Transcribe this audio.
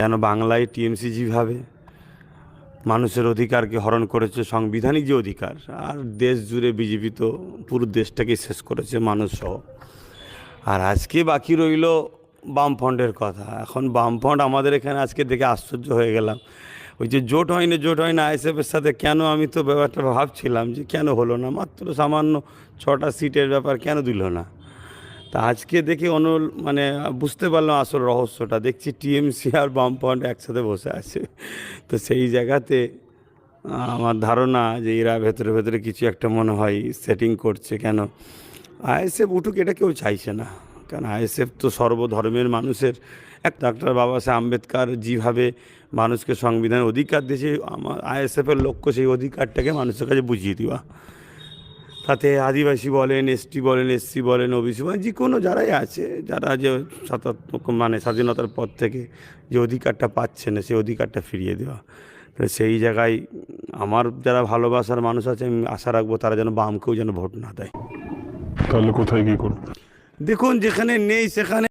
কেন বাংলায় টিএমসি যেভাবে মানুষের অধিকারকে হরণ করেছে, সাংবিধানিক যে অধিকার, আর দেশ জুড়ে বিজেপি তো পুরো দেশটাকে শেষ করেছে মানুষ সহ। আর আজকে বাকি রইল বামফ্রন্টের কথা। এখন বামফ্রন্ট আমাদের এখানে আজকে দেখে আশ্চর্য হয়ে গেলাম, ওই যে জোট হয় না আইএসএফের সাথে, কেন আমি তো ব্যাপারটা ভাবছিলাম যে কেন হলো না, মাত্র সামান্য 6টা সিটের ব্যাপার কেন দিল না। তা আজকে দেখে মানে বুঝতে পারলাম আসল রহস্যটা। দেখছি টিএমসি আর বামফ্রন্ট একসাথে বসে আছে। তো সেই জায়গাতে আমার ধারণা যে এরা ভেতরে ভেতরে কিছু একটা মনে হয় সেটিং করছে। কেন আইএসএফ উঠুক এটা কেউ চাইছে না, কারণ আইএসএফ তো সর্বধর্মের মানুষের এক। ডক্টর বাবা সাহেব আম্বেদকর যেভাবে মানুষকে সংবিধানের অধিকার দিয়েছে, আমার আইএসএফের লক্ষ্য সেই অধিকারটাকে মানুষের কাছে বুঝিয়ে দেওয়া। তাতে আদিবাসী বলেন, এসটি বলেন, এসসি বলেন, ওবিসি বলেন, যে কোনো যারাই আছে, যারা যে মানে স্বাধীনতার পর থেকে যে অধিকারটা পাচ্ছে না, সেই অধিকারটা ফিরিয়ে দেওয়া। তো সেই জায়গায় আমার যারা ভালোবাসার মানুষ আছে, আমি আশা রাখবো তারা যেন বামকেও যেন ভোট না দেয়। তাহলে কোথায় কি করবে? দেখুন, যেখানে নেই সেখানে